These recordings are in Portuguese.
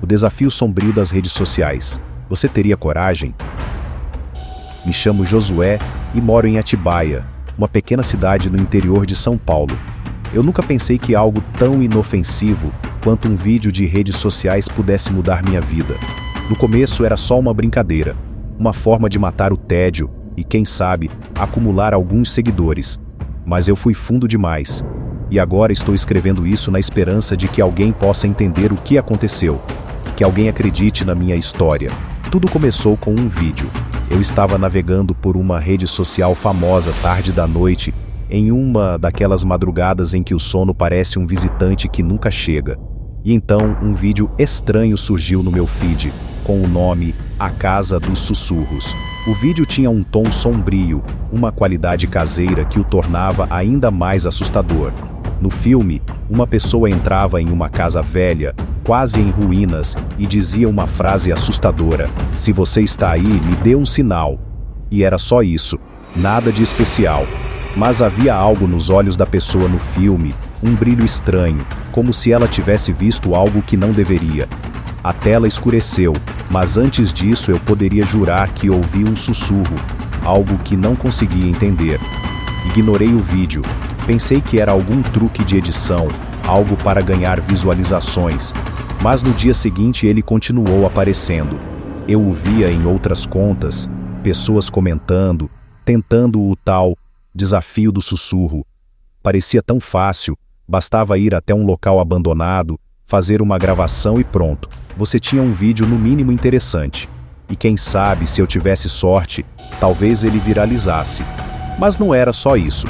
O desafio sombrio das redes sociais. Você teria coragem? Me chamo Josué e moro em Atibaia, uma pequena cidade no interior de São Paulo. Eu nunca pensei que algo tão inofensivo quanto um vídeo de redes sociais pudesse mudar minha vida. No começo era só uma brincadeira, uma forma de matar o tédio e, quem sabe, acumular alguns seguidores. Mas eu fui fundo demais. E agora estou escrevendo isso na esperança de que alguém possa entender o que aconteceu, que alguém acredite na minha história. Tudo começou com um vídeo. Eu estava navegando por uma rede social famosa tarde da noite, em uma daquelas madrugadas em que o sono parece um visitante que nunca chega. E então um vídeo estranho surgiu no meu feed, com o nome A Casa dos Sussurros. O vídeo tinha um tom sombrio, uma qualidade caseira que o tornava ainda mais assustador. No filme, uma pessoa entrava em uma casa velha, quase em ruínas, e dizia uma frase assustadora: "Se você está aí, me dê um sinal." E era só isso, nada de especial. Mas havia algo nos olhos da pessoa no filme, um brilho estranho, como se ela tivesse visto algo que não deveria. A tela escureceu, mas antes disso eu poderia jurar que ouvi um sussurro, algo que não conseguia entender. Ignorei o vídeo. Pensei que era algum truque de edição, algo para ganhar visualizações. Mas no dia seguinte ele continuou aparecendo. Eu o via em outras contas, pessoas comentando, tentando o tal desafio do sussurro. Parecia tão fácil, bastava ir até um local abandonado, fazer uma gravação e pronto. Você tinha um vídeo no mínimo interessante. E quem sabe, se eu tivesse sorte, talvez ele viralizasse. Mas não era só isso.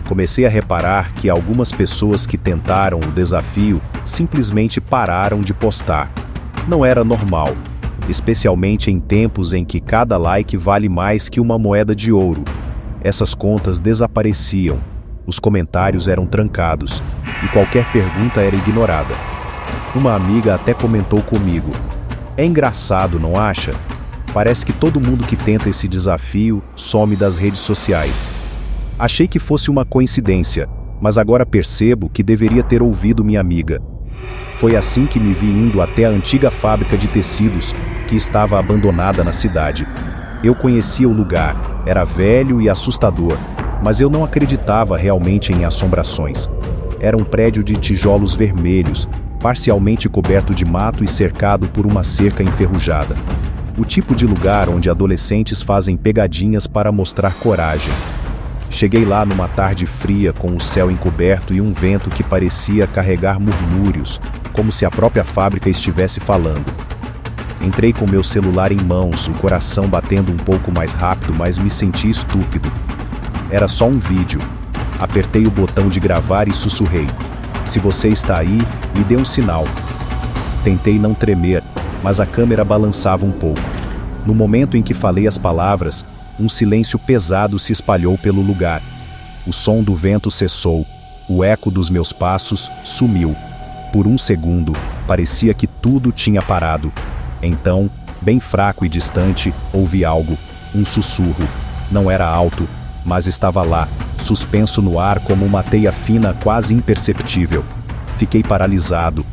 Comecei a reparar que algumas pessoas que tentaram o desafio simplesmente pararam de postar. Não era normal, especialmente em tempos em que cada like vale mais que uma moeda de ouro. Essas contas desapareciam, os comentários eram trancados e qualquer pergunta era ignorada. Uma amiga até comentou comigo: "É engraçado, não acha? Parece que todo mundo que tenta esse desafio some das redes sociais." Achei que fosse uma coincidência, mas agora percebo que deveria ter ouvido minha amiga. Foi assim que me vi indo até a antiga fábrica de tecidos que estava abandonada na cidade. Eu conhecia o lugar, era velho e assustador, mas eu não acreditava realmente em assombrações. Era um prédio de tijolos vermelhos, parcialmente coberto de mato e cercado por uma cerca enferrujada. O tipo de lugar onde adolescentes fazem pegadinhas para mostrar coragem. Cheguei lá numa tarde fria, com o céu encoberto e um vento que parecia carregar murmúrios, como se a própria fábrica estivesse falando. Entrei com meu celular em mãos, o coração batendo um pouco mais rápido, mas me senti estúpido. Era só um vídeo. Apertei o botão de gravar e sussurrei: "Se você está aí, me dê um sinal." Tentei não tremer, mas a câmera balançava um pouco. No momento em que falei as palavras, um silêncio pesado se espalhou pelo lugar. O som do vento cessou, o eco dos meus passos sumiu. Por um segundo, parecia que tudo tinha parado. Então, bem fraco e distante, ouvi algo, um sussurro. Não era alto, mas estava lá, suspenso no ar como uma teia fina quase imperceptível. Fiquei paralisado.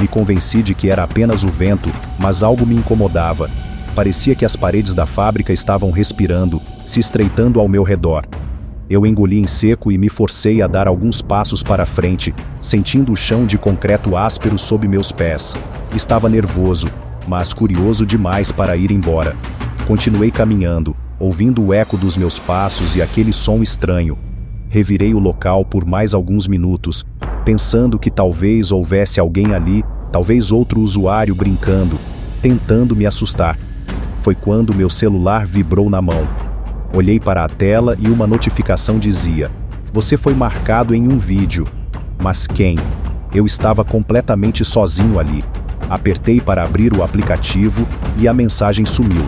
Me convenci de que era apenas o vento, mas algo me incomodava. Parecia que as paredes da fábrica estavam respirando, se estreitando ao meu redor. Eu engoli em seco e me forcei a dar alguns passos para frente, sentindo o chão de concreto áspero sob meus pés. Estava nervoso, mas curioso demais para ir embora. Continuei caminhando, ouvindo o eco dos meus passos e aquele som estranho. Revirei o local por mais alguns minutos, pensando que talvez houvesse alguém ali, talvez outro usuário brincando, tentando me assustar. Foi quando meu celular vibrou na mão. Olhei para a tela e uma notificação dizia: "Você foi marcado em um vídeo." Mas quem? Eu estava completamente sozinho ali. Apertei para abrir o aplicativo e a mensagem sumiu.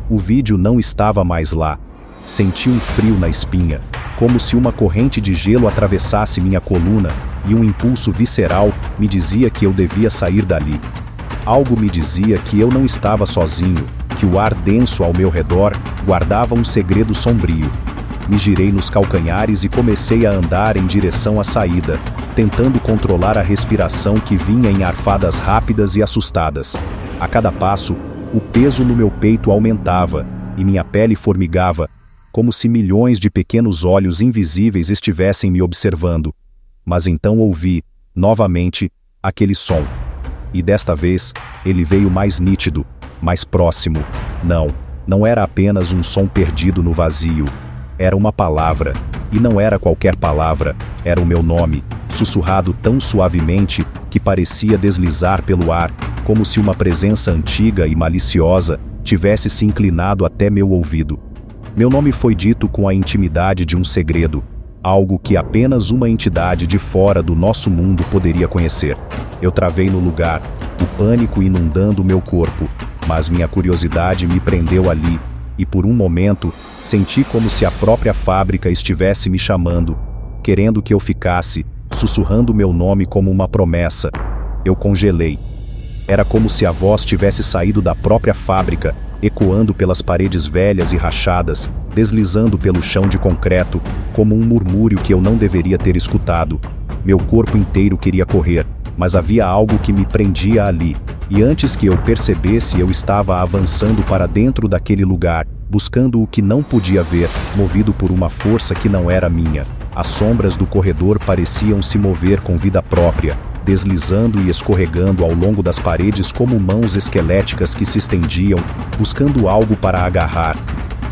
O vídeo não estava mais lá. Senti um frio na espinha, como se uma corrente de gelo atravessasse minha coluna, e um impulso visceral me dizia que eu devia sair dali. Algo me dizia que eu não estava sozinho, que o ar denso ao meu redor guardava um segredo sombrio. Me girei nos calcanhares e comecei a andar em direção à saída, tentando controlar a respiração que vinha em arfadas rápidas e assustadas. A cada passo, o peso no meu peito aumentava e minha pele formigava, como se milhões de pequenos olhos invisíveis estivessem me observando. Mas então ouvi, novamente, aquele som. E desta vez, ele veio mais nítido, mais próximo. Não era apenas um som perdido no vazio. Era uma palavra, e não era qualquer palavra, era o meu nome, sussurrado tão suavemente que parecia deslizar pelo ar, como se uma presença antiga e maliciosa tivesse se inclinado até meu ouvido. Meu nome foi dito com a intimidade de um segredo, algo que apenas uma entidade de fora do nosso mundo poderia conhecer. Eu travei no lugar, o pânico inundando meu corpo, mas minha curiosidade me prendeu ali, e por um momento, senti como se a própria fábrica estivesse me chamando, querendo que eu ficasse, sussurrando meu nome como uma promessa. Eu congelei. Era como se a voz tivesse saído da própria fábrica, ecoando pelas paredes velhas e rachadas, deslizando pelo chão de concreto, como um murmúrio que eu não deveria ter escutado. Meu corpo inteiro queria correr, mas havia algo que me prendia ali, e antes que eu percebesse, eu estava avançando para dentro daquele lugar, buscando o que não podia ver, movido por uma força que não era minha. As sombras do corredor pareciam se mover com vida própria, deslizando e escorregando ao longo das paredes como mãos esqueléticas que se estendiam, buscando algo para agarrar.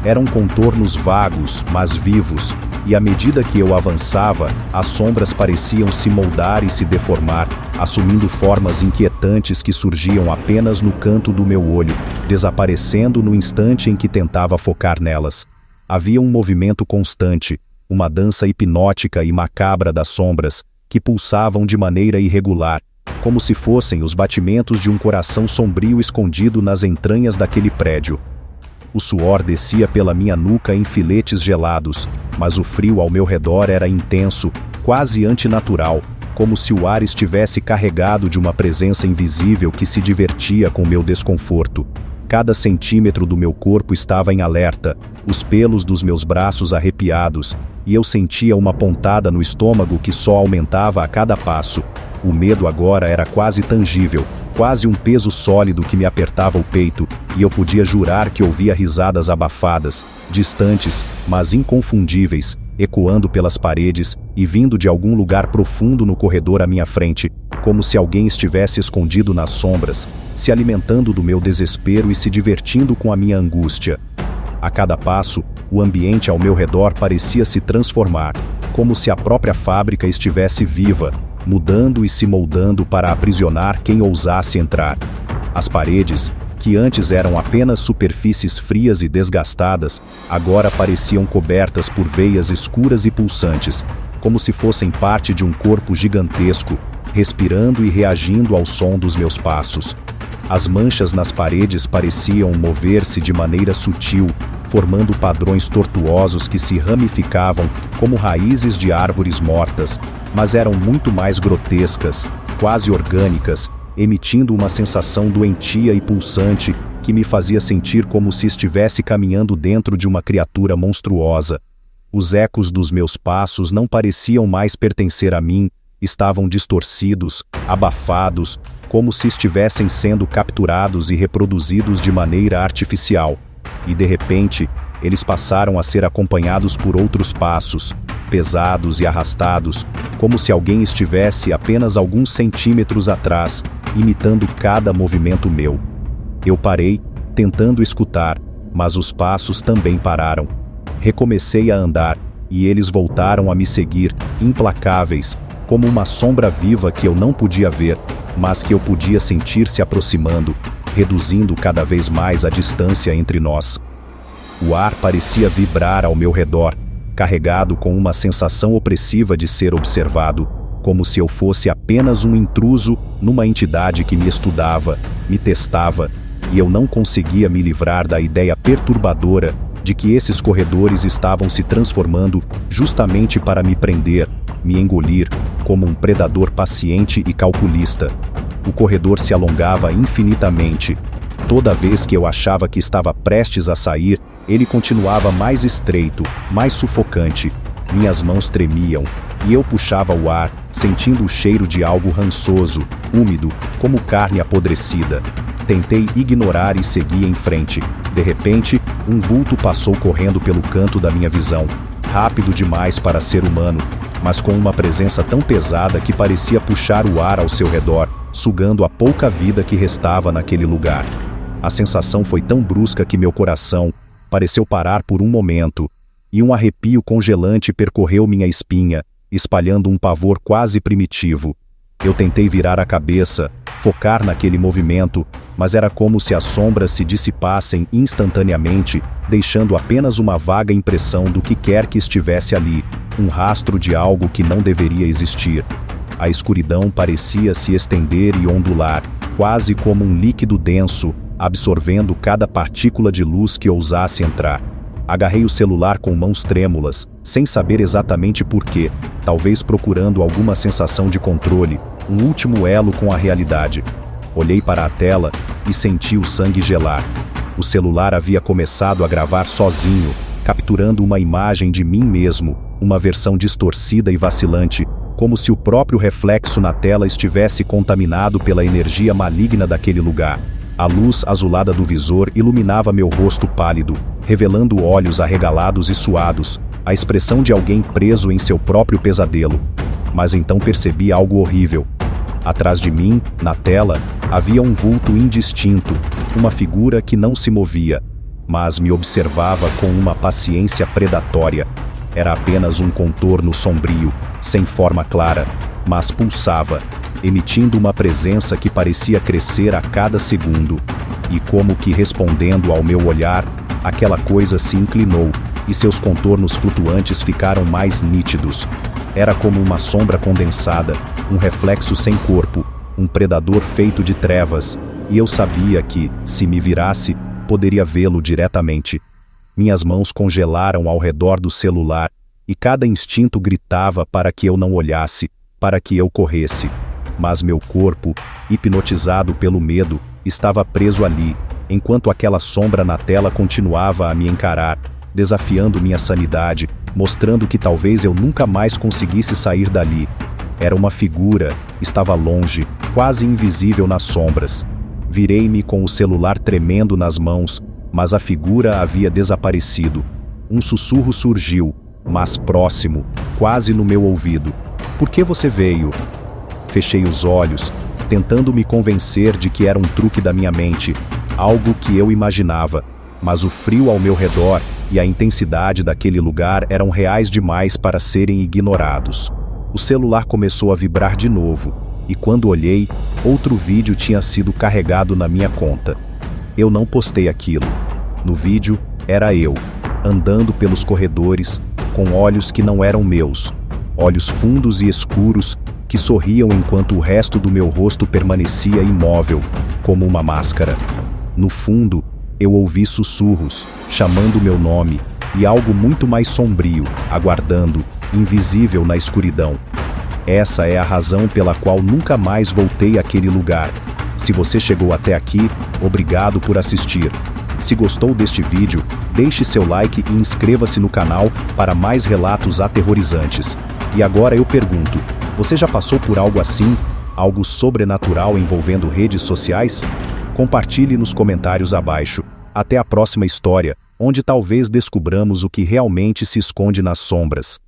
Eram contornos vagos, mas vivos, e à medida que eu avançava, as sombras pareciam se moldar e se deformar, assumindo formas inquietantes que surgiam apenas no canto do meu olho, desaparecendo no instante em que tentava focar nelas. Havia um movimento constante, uma dança hipnótica e macabra das sombras, que pulsavam de maneira irregular, como se fossem os batimentos de um coração sombrio escondido nas entranhas daquele prédio. O suor descia pela minha nuca em filetes gelados, mas o frio ao meu redor era intenso, quase antinatural, como se o ar estivesse carregado de uma presença invisível que se divertia com meu desconforto. Cada centímetro do meu corpo estava em alerta, os pelos dos meus braços arrepiados, e eu sentia uma pontada no estômago que só aumentava a cada passo. O medo agora era quase tangível, quase um peso sólido que me apertava o peito, e eu podia jurar que ouvia risadas abafadas, distantes, mas inconfundíveis, ecoando pelas paredes e vindo de algum lugar profundo no corredor à minha frente, como se alguém estivesse escondido nas sombras, se alimentando do meu desespero e se divertindo com a minha angústia. A cada passo, o ambiente ao meu redor parecia se transformar, como se a própria fábrica estivesse viva, mudando e se moldando para aprisionar quem ousasse entrar. As paredes, que antes eram apenas superfícies frias e desgastadas, agora pareciam cobertas por veias escuras e pulsantes, como se fossem parte de um corpo gigantesco, respirando e reagindo ao som dos meus passos. As manchas nas paredes pareciam mover-se de maneira sutil, formando padrões tortuosos que se ramificavam como raízes de árvores mortas, mas eram muito mais grotescas, quase orgânicas, emitindo uma sensação doentia e pulsante que me fazia sentir como se estivesse caminhando dentro de uma criatura monstruosa. Os ecos dos meus passos não pareciam mais pertencer a mim, estavam distorcidos, abafados, como se estivessem sendo capturados e reproduzidos de maneira artificial. E de repente, eles passaram a ser acompanhados por outros passos, pesados e arrastados, como se alguém estivesse apenas alguns centímetros atrás, imitando cada movimento meu. Eu parei, tentando escutar, mas os passos também pararam. Recomecei a andar, e eles voltaram a me seguir, implacáveis, como uma sombra viva que eu não podia ver, mas que eu podia sentir se aproximando, reduzindo cada vez mais a distância entre nós. O ar parecia vibrar ao meu redor, carregado com uma sensação opressiva de ser observado, como se eu fosse apenas um intruso numa entidade que me estudava, me testava, e eu não conseguia me livrar da ideia perturbadora de que esses corredores estavam se transformando justamente para me prender, me engolir, como um predador paciente e calculista. O corredor se alongava infinitamente. Toda vez que eu achava que estava prestes a sair, ele continuava mais estreito, mais sufocante. Minhas mãos tremiam, e eu puxava o ar, sentindo o cheiro de algo rançoso, úmido, como carne apodrecida. Tentei ignorar e segui em frente. De repente, um vulto passou correndo pelo canto da minha visão, rápido demais para ser humano, mas com uma presença tão pesada que parecia puxar o ar ao seu redor, sugando a pouca vida que restava naquele lugar. A sensação foi tão brusca que meu coração pareceu parar por um momento, e um arrepio congelante percorreu minha espinha, espalhando um pavor quase primitivo. Eu tentei virar a cabeça, focar naquele movimento, mas era como se as sombras se dissipassem instantaneamente, deixando apenas uma vaga impressão do que quer que estivesse ali, um rastro de algo que não deveria existir. A escuridão parecia se estender e ondular, quase como um líquido denso, absorvendo cada partícula de luz que ousasse entrar. Agarrei o celular com mãos trêmulas, sem saber exatamente porquê, talvez procurando alguma sensação de controle, um último elo com a realidade. Olhei para a tela e senti o sangue gelar. O celular havia começado a gravar sozinho, capturando uma imagem de mim mesmo, uma versão distorcida e vacilante, como se o próprio reflexo na tela estivesse contaminado pela energia maligna daquele lugar. A luz azulada do visor iluminava meu rosto pálido, revelando olhos arregalados e suados, a expressão de alguém preso em seu próprio pesadelo. Mas então percebi algo horrível. Atrás de mim, na tela, havia um vulto indistinto, uma figura que não se movia, mas me observava com uma paciência predatória. Era apenas um contorno sombrio, sem forma clara, mas pulsava, emitindo uma presença que parecia crescer a cada segundo. E como que respondendo ao meu olhar, aquela coisa se inclinou, e seus contornos flutuantes ficaram mais nítidos. Era como uma sombra condensada, um reflexo sem corpo, um predador feito de trevas, e eu sabia que, se me virasse, poderia vê-lo diretamente. Minhas mãos congelaram ao redor do celular, e cada instinto gritava para que eu não olhasse, para que eu corresse. Mas meu corpo, hipnotizado pelo medo, estava preso ali, enquanto aquela sombra na tela continuava a me encarar, desafiando minha sanidade, mostrando que talvez eu nunca mais conseguisse sair dali. Era uma figura, estava longe, quase invisível nas sombras. Virei-me com o celular tremendo nas mãos, mas a figura havia desaparecido. Um sussurro surgiu, mas próximo, quase no meu ouvido. "Por que você veio?" Fechei os olhos, tentando me convencer de que era um truque da minha mente, algo que eu imaginava, mas o frio ao meu redor e a intensidade daquele lugar eram reais demais para serem ignorados. O celular começou a vibrar de novo, e quando olhei, outro vídeo tinha sido carregado na minha conta. Eu não postei aquilo. No vídeo, era eu, andando pelos corredores, com olhos que não eram meus, olhos fundos e escuros, que sorriam enquanto o resto do meu rosto permanecia imóvel, como uma máscara. No fundo, eu ouvi sussurros, chamando meu nome, e algo muito mais sombrio, aguardando, invisível na escuridão. Essa é a razão pela qual nunca mais voltei àquele lugar. Se você chegou até aqui, obrigado por assistir. Se gostou deste vídeo, deixe seu like e inscreva-se no canal para mais relatos aterrorizantes. E agora eu pergunto, você já passou por algo assim? Algo sobrenatural envolvendo redes sociais? Compartilhe nos comentários abaixo. Até a próxima história, onde talvez descubramos o que realmente se esconde nas sombras.